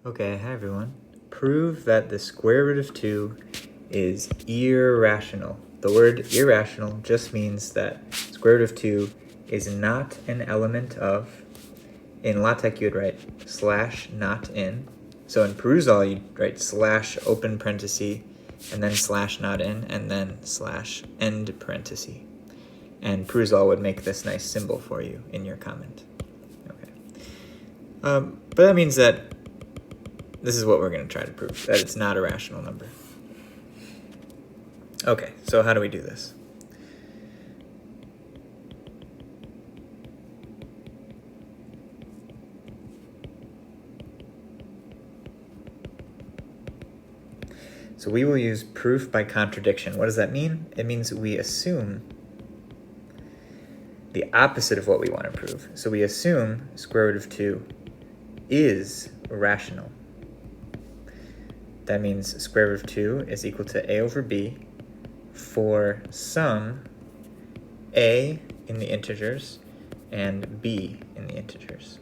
Okay, hi everyone. Prove that the square root of 2 is irrational. The word irrational just means that square root of 2 is not an element of, in LaTeX you would write slash not in. So in Perusall you'd write slash open parenthesis, and then slash not in, and then slash end parenthesis. And Perusall would make this nice symbol for you in your comment. Okay. But that means that this is what we're going to try to prove, that it's not a rational number. Okay, so how do we do this? So we will use proof by contradiction. What does that mean? It means we assume the opposite of what we want to prove. So we assume square root of 2 is rational. That means square root of 2 is equal to a over b for some a in the integers and b in the integers.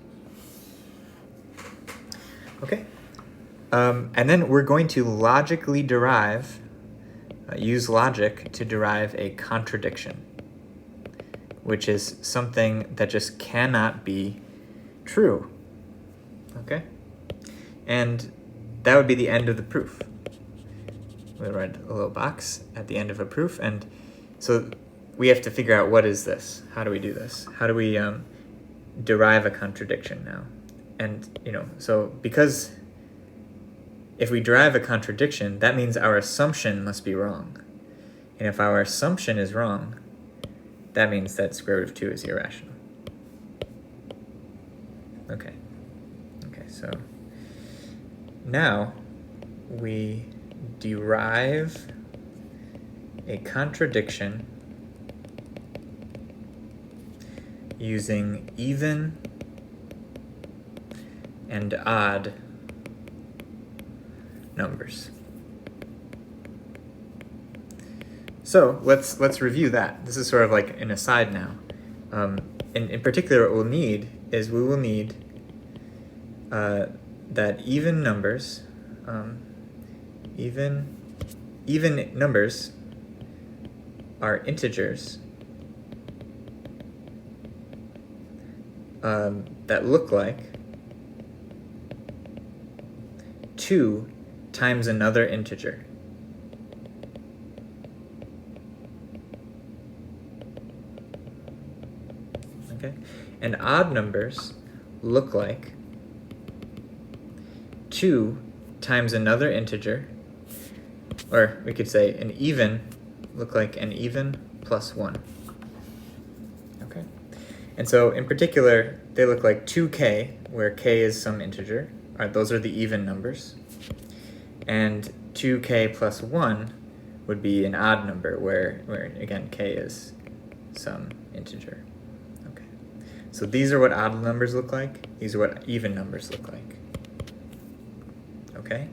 Okay. And then we're going to logically derive, use logic to derive a contradiction, which is something that just cannot be true. Okay? And that would be the end of the proof. We'll write a little box at the end of a proof, and so we have to figure out what is this? How do we do this? How do we derive a contradiction now? And, so because if we derive a contradiction, that means our assumption must be wrong. And if our assumption is wrong, that means that square root of 2 is irrational. Okay, so now we derive a contradiction using even and odd numbers. So let's review that. This is sort of like an aside now. In particular, what we'll need is that even numbers, even numbers are integers that look like 2 times another integer. Okay? And odd numbers look like 2 times another integer, or we could say an even look like an even plus 1. Okay? And so in particular, they look like 2k, where k is some integer. Those are the even numbers. And 2k plus 1 would be an odd number, where again, k is some integer. Okay. So these are what odd numbers look like. These are what even numbers look like. Okay?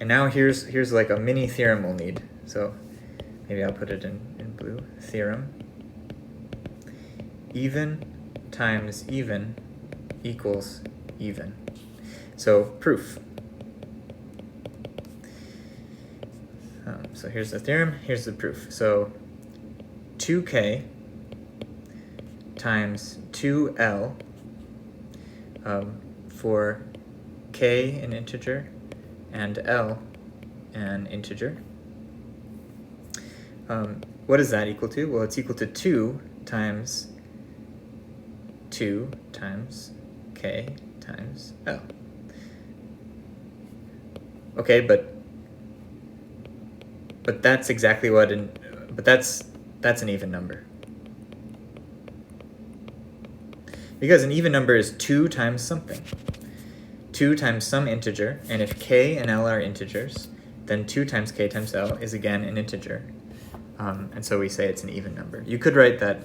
And now here's like a mini theorem we'll need. So maybe I'll put it in blue. Theorem. Even times even equals even. So proof. So here's the theorem, here's the proof. So 2k times 2l for k an integer and l an integer. What is that equal to? Well, it's equal to 2 times k times l. Okay, but that's exactly what that's an even number. Because an even number is 2 times something. 2 times some integer, and if k and l are integers, then 2 times k times l is again an integer. And so we say it's an even number. You could write that,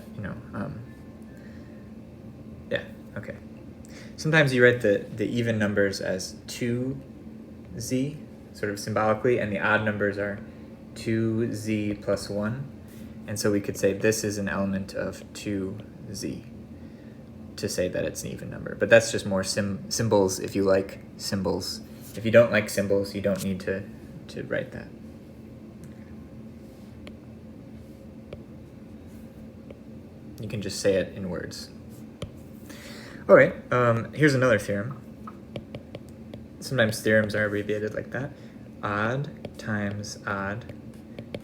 yeah, okay. Sometimes you write the even numbers as 2z, sort of symbolically, and the odd numbers are 2z plus 1. And so we could say this is an element of 2z to say that it's an even number. But that's just more symbols, if you like symbols If you don't like symbols, you don't need to write that. You can just say it in words. All right, here's another theorem. Sometimes theorems are abbreviated like that. Odd times odd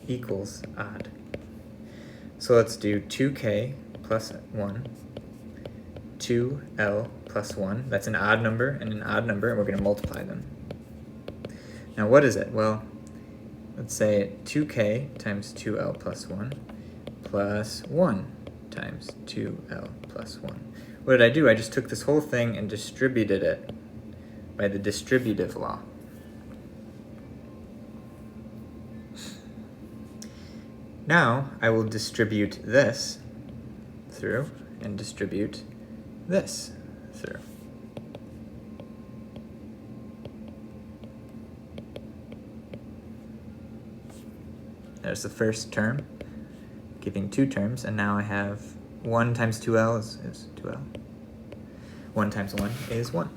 equals odd. So let's do 2k plus 1, 2l plus 1. That's an odd number and an odd number, and we're going to multiply them. Now what is it? Well, let's say 2k times 2l plus 1 plus 1 times 2l plus 1. What did I do? I just took this whole thing and distributed it by the distributive law. Now I will distribute this through and distribute this through. There's the first term, giving two terms, and now I have 1 times 2l is 2l. 1 times 1 is 1.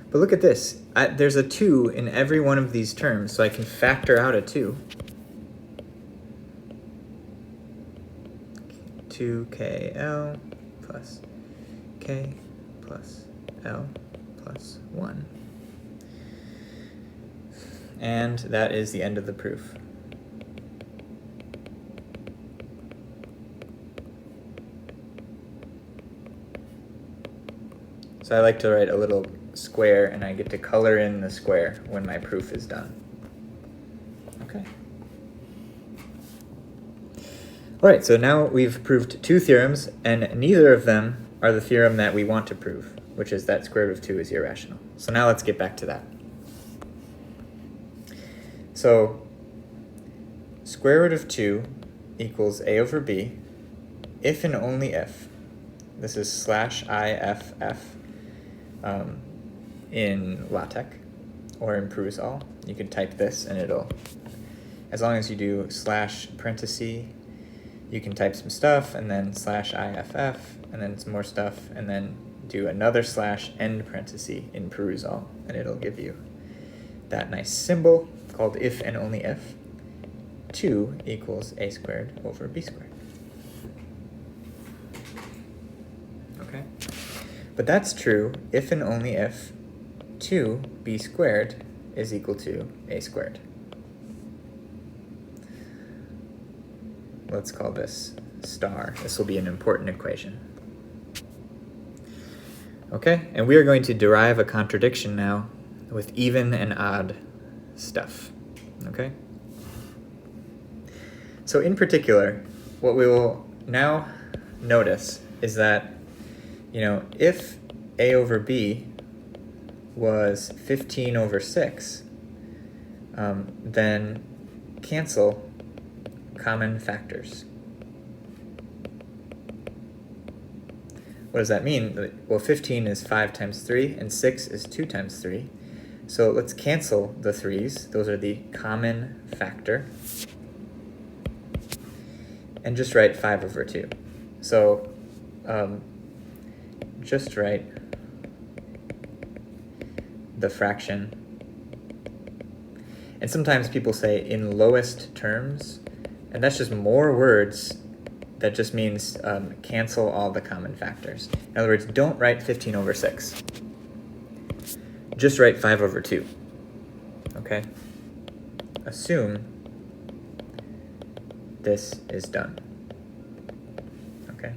But look at this. There's a 2 in every one of these terms, so I can factor out a 2. 2kl plus k plus l plus 1. And that is the end of the proof. So I like to write a little square, and I get to color in the square when my proof is done. Okay. All right, so now we've proved two theorems, and neither of them are the theorem that we want to prove, which is that square root of 2 is irrational. So now let's get back to that. So square root of 2 equals a over b if and only if. This is /IFF in LaTeX or in Perusall. You can type this and it'll, as long as you do /parenthesis, you can type some stuff and then /IFF and then some more stuff and then do another /end parenthesis in Perusall, and it'll give you that nice symbol called if and only if. 2 equals a squared over b squared. Okay, but that's true if and only if 2b squared is equal to a squared. Let's call this star. This will be an important equation. Okay, and we are going to derive a contradiction now with even and odd stuff. Okay? So in particular, what we will now notice is that, if a over b was 15 over 6, then cancel common factors. What does that mean? Well, 15 is 5 times 3, and 6 is 2 times 3. So let's cancel the 3's. Those are the common factor. And just write 5 over 2. So just write the fraction. And sometimes people say in lowest terms, and that's just more words. That just means cancel all the common factors. In other words, don't write 15 over 6. Just write 5 over 2. Okay? Assume this is done. Okay?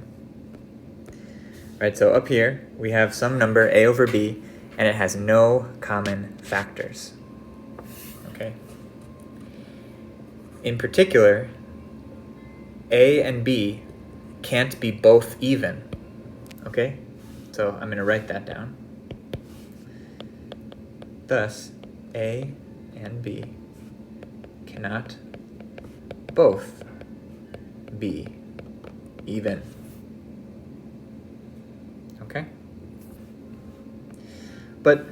All right, so up here, we have some number, a over b, and it has no common factors. Okay? In particular, a and b can't be both even. Okay? So I'm going to write that down. Thus, a and b cannot both be even. Okay? But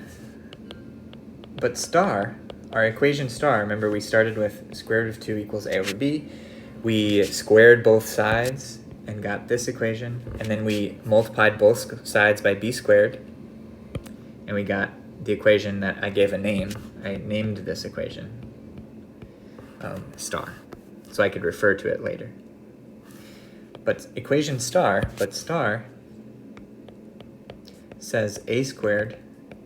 star, our equation star, remember we started with square root of 2 equals a over b. We squared both sides and got this equation, and then we multiplied both sides by b squared, and we got the equation that I gave a name. I named this equation star, so I could refer to it later. But equation star says a squared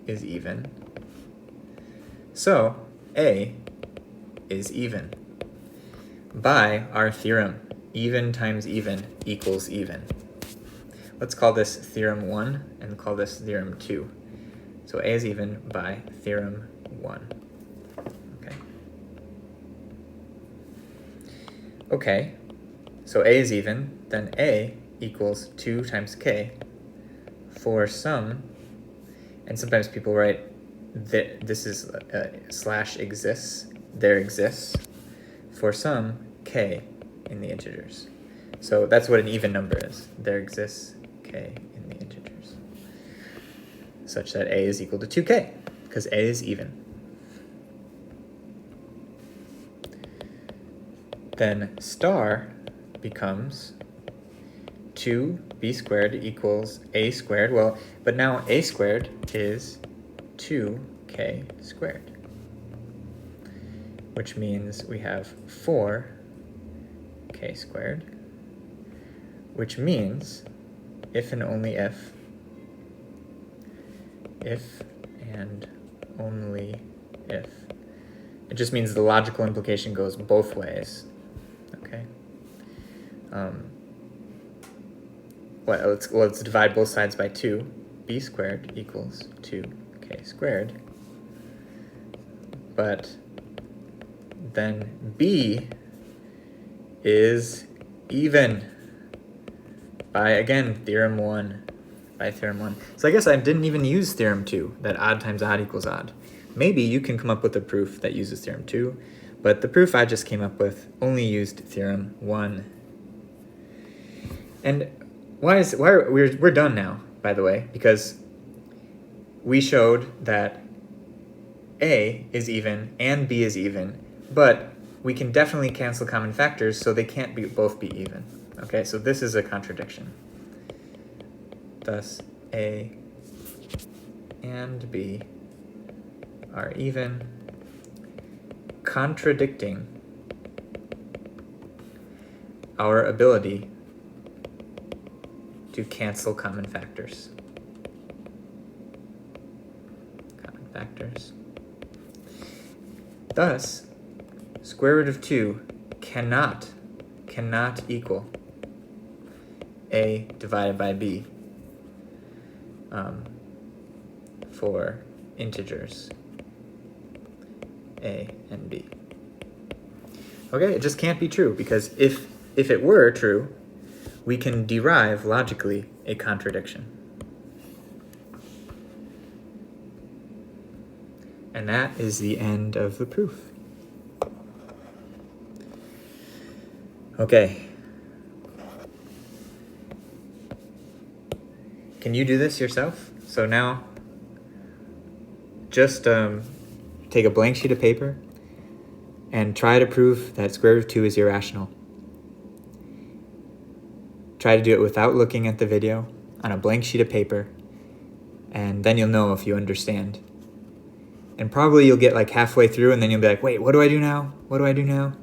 is even, so a is even by our theorem, even times even equals even. Let's call this theorem 1 and call this theorem 2. So a is even by theorem 1. Okay, so a is even, then a equals 2 times k for some, and sometimes people write that this is slash exists, there exists, for some k in the integers. So that's what an even number is. There exists k in the integers, such that a is equal to 2k, because a is even. Then star becomes 2b squared equals a squared. Well, but now a squared is 2k squared, which means we have 4k squared, which means if and only if and only if, it just means the logical implication goes both ways. Okay. Let's divide both sides by 2. B squared equals 2k squared. But then B is even by, again, theorem 1. By theorem 1. So I guess I didn't even use theorem 2, that odd times odd equals odd. Maybe you can come up with a proof that uses theorem 2, but the proof I just came up with only used theorem 1. And we're done now, by the way, because we showed that A is even and B is even, but we can definitely cancel common factors, so they can't both be even. Okay, so this is a contradiction. Thus, A and B are even, contradicting our ability to cancel common factors. Common factors. Thus, square root of 2 cannot equal A divided by B for integers A and B. Okay, it just can't be true, because if it were true, we can derive logically a contradiction. And that is the end of the proof. Okay. Can you do this yourself? So now, just take a blank sheet of paper and try to prove that square root of 2 is irrational. Try to do it without looking at the video, on a blank sheet of paper, and then you'll know if you understand. And probably you'll get like halfway through and then you'll be like, wait, what do I do now? What do I do now?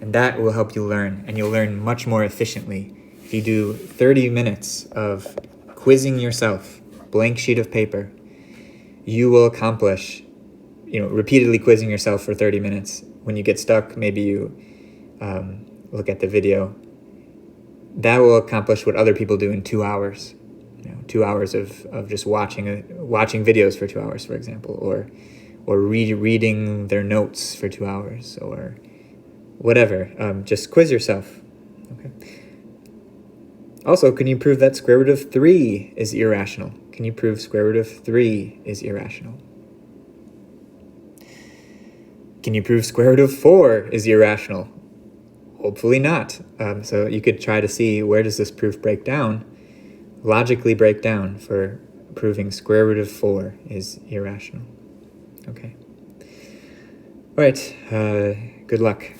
And that will help you learn, and you'll learn much more efficiently if you do 30 minutes of quizzing yourself, blank sheet of paper. You will accomplish, repeatedly quizzing yourself for 30 minutes. When you get stuck, maybe you look at the video. That will accomplish what other people do in 2 hours. 2 hours of just watching videos for 2 hours, for example, or reading their notes for 2 hours, or whatever. Just quiz yourself. Okay. Also, can you prove that square root of 3 is irrational? Can you prove square root of 3 is irrational? Can you prove square root of 4 is irrational? Hopefully not. So you could try to see, where does this proof break down, logically break down, for proving square root of 4 is irrational. Okay. All right. Good luck.